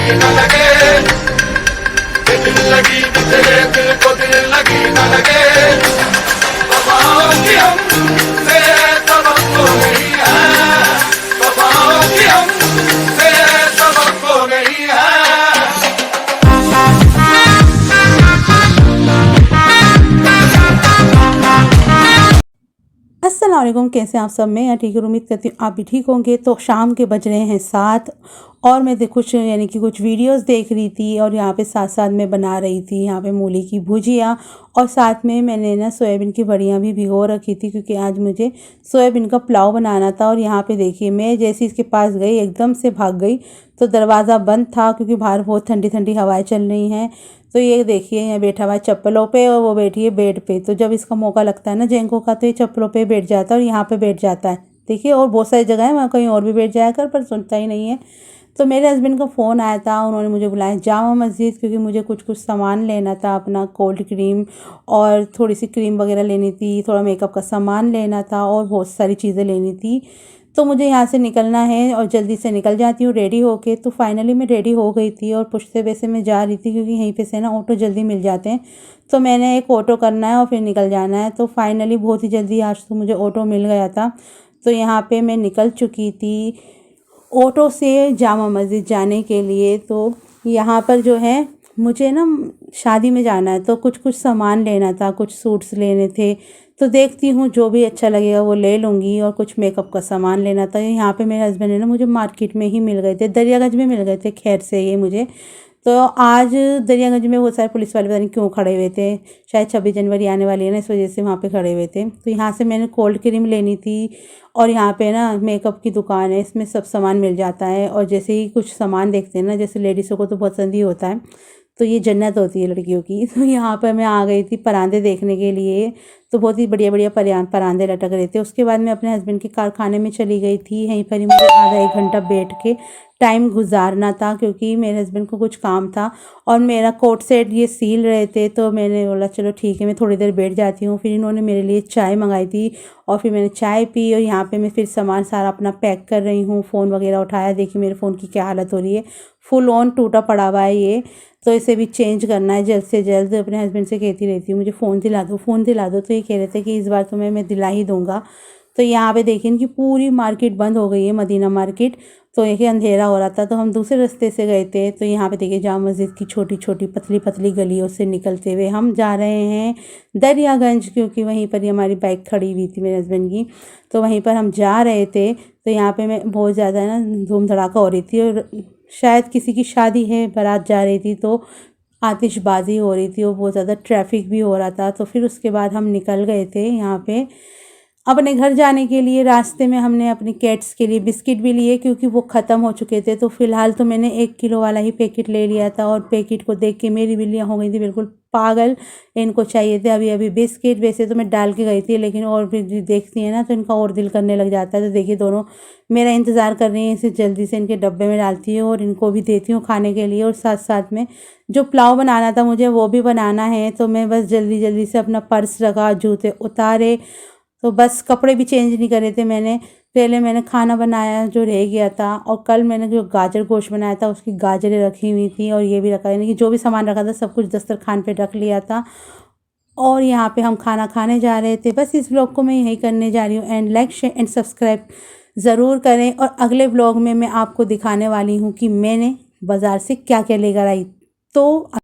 न लगे, दिल लगी तेरे दिल को दिल लगी न लगे, वफाओं की हमसे तवक्को नहीं है, वफाओं की हमसे तवक्को नहीं है। अस्सलाम वालेकुम, कैसे आप सब? मैं यहाँ ठीक हूँ, उम्मीद करती हूँ आप भी ठीक होंगे। तो शाम के बज रहे हैं 7 और मैं कुछ यानी कि कुछ वीडियोस देख रही थी और यहाँ पे साथ साथ मैं बना रही थी यहाँ पे मूली की भुजिया और साथ में मैंने ना सोयाबीन की बड़ियाँ भी भिगो रखी थी क्योंकि आज मुझे सोयाबीन का पुलाव बनाना था। और यहाँ पे देखिए मैं जैसे इसके पास गई एकदम से भाग गई तो दरवाज़ा बंद था क्योंकि बाहर बहुत ठंडी ठंडी हवाएं चल रही हैं। तो ये देखिए यहाँ बैठा हुआ है चप्पलों पे और वो बैठी है बेड पे। तो जब इसका मौका लगता है ना जेंको का तो ये चप्पलों पे बैठ जाता है और यहाँ पे बैठ जाता है। देखिए और बहुत सारी जगह है, वहाँ कहीं और भी बैठ जाया कर पर सुनता ही नहीं है। तो मेरे हस्बैंड का फ़ोन आया था, उन्होंने मुझे बुलाया जामा मस्जिद क्योंकि मुझे कुछ कुछ सामान लेना था, अपना कोल्ड क्रीम और थोड़ी सी क्रीम वगैरह लेनी थी, थोड़ा मेकअप का सामान लेना था और बहुत सारी चीज़ें लेनी थी। तो मुझे यहाँ से निकलना है और जल्दी से निकल जाती हूँ रेडी होके। तो फाइनली मैं रेडी हो गई थी और पुश्ते वैसे मैं जा रही थी क्योंकि यहीं पे से ना ऑटो जल्दी मिल जाते हैं। तो मैंने एक ऑटो करना है और फिर निकल जाना है। तो फाइनली बहुत ही जल्दी आज तो मुझे ऑटो मिल गया था। तो यहाँ पे मैं निकल चुकी थी ऑटो से जामा मस्जिद जाने के लिए। तो यहाँ पर जो है मुझे ना शादी में जाना है तो कुछ कुछ सामान लेना था, कुछ सूट्स लेने थे। तो देखती हूँ जो भी अच्छा लगेगा वो ले लूँगी और कुछ मेकअप का सामान लेना था। यहाँ पे मेरे हस्बैंड ने ना मुझे मार्केट में ही मिल गए थे, दरियागंज में मिल गए थे खैर से ये मुझे। तो आज दरियागंज में बहुत सारे पुलिस वाले पता नहीं क्यों खड़े हुए थे, शायद 26 जनवरी आने वाली है ना इस वजह से वहाँ पे खड़े हुए थे। तो यहाँ से मैंने कोल्ड क्रीम लेनी थी और यहाँ पे ना मेकअप की दुकान है, इसमें सब सामान मिल जाता है। और जैसे ही कुछ सामान देखते हैं ना, जैसे लेडीज़ों को तो पसंद ही होता है, तो ये जन्नत होती है लड़कियों की। तो यहाँ पर मैं आ गई थी परांदे देखने के लिए। तो बहुत ही बढ़िया बढ़िया परांदे लटक रहे थे। उसके बाद मैं अपने हस्बैंड के कारखाने में चली गई थी, यहीं पर ही मुझे आधा एक घंटा बैठ के टाइम गुजारना था क्योंकि मेरे हस्बैंड को कुछ काम था और मेरा कोट सेट ये सील रहे थे। तो मैंने बोला चलो ठीक है मैं थोड़ी देर बैठ जाती हूँ। फिर इन्होंने मेरे लिए चाय मंगाई थी और फिर मैंने चाय पी और यहाँ पे मैं फिर सामान सारा अपना पैक कर रही हूँ। फ़ोन वगैरह उठाया, देखिए मेरे फ़ोन की क्या हालत हो रही है, फुल ऑन टूटा पड़ा हुआ है ये। तो इसे भी चेंज करना है जल्द से जल्द। अपने हस्बैंड से कहती रहती हूँ मुझे फ़ोन दिला दो, फ़ोन दिला दो। तो ये कह रहे थे कि इस बार तुम्हें मैं दिला ही दूँगा। तो यहाँ पे देखिए इनकी पूरी मार्केट बंद हो गई है, मदीना मार्केट। तो ये अंधेरा हो रहा था तो हम दूसरे रास्ते से गए थे। तो यहाँ पे देखिए जामा मस्जिद की छोटी छोटी पतली पतली गलियों से निकलते हुए हम जा रहे हैं दरियागंज, क्योंकि वहीं पर ही हमारी बाइक खड़ी हुई थी मेरे हस्बैंड की। तो वहीं पर हम जा रहे थे। तो यहाँ पे मैं बहुत ज़्यादा ना धूम धड़ाका हो रही थी और शायद किसी की शादी है, बारात जा रही थी तो आतिशबाजी हो रही थी और बहुत ज़्यादा ट्रैफिक भी हो रहा था। तो फिर उसके बाद हम निकल गए थे यहाँ पे अपने घर जाने के लिए। रास्ते में हमने अपनी कैट्स के लिए बिस्किट भी लिए क्योंकि वो ख़त्म हो चुके थे। तो फ़िलहाल तो मैंने 1 किलो वाला ही पैकेट ले लिया था और पैकेट को देख के मेरी बिल्लियाँ हो गई थी बिल्कुल पागल, इनको चाहिए थे अभी अभी बिस्किट। वैसे तो मैं डाल के गई थी लेकिन और भी देखती है ना तो इनका और दिल करने लग जाता है। तो देखिए दोनों मेरा इंतज़ार कर रही हैं, इसे जल्दी से इनके डब्बे में डालती हूँ और इनको भी देती हूँ खाने के लिए। और साथ साथ में जो पुलाव बनाना था मुझे वो भी बनाना है। तो मैं बस जल्दी जल्दी से अपना पर्स रखा, जूते उतारे, तो बस कपड़े भी चेंज नहीं करे थे मैंने। पहले मैंने खाना बनाया जो रह गया था और कल मैंने जो गाजर गोश्त बनाया था उसकी गाजरें रखी हुई थी और ये भी रखा, यानी कि जो भी सामान रखा था सब कुछ दस्तरखान पे रख लिया था। और यहाँ पे हम खाना खाने जा रहे थे। बस इस व्लॉग को मैं यही करने जा रही हूँ। And like share and subscribe ज़रूर करें। और अगले व्लॉग में मैं आपको दिखाने वाली हूँ कि मैंने बाज़ार से क्या क्या लेकर आई। तो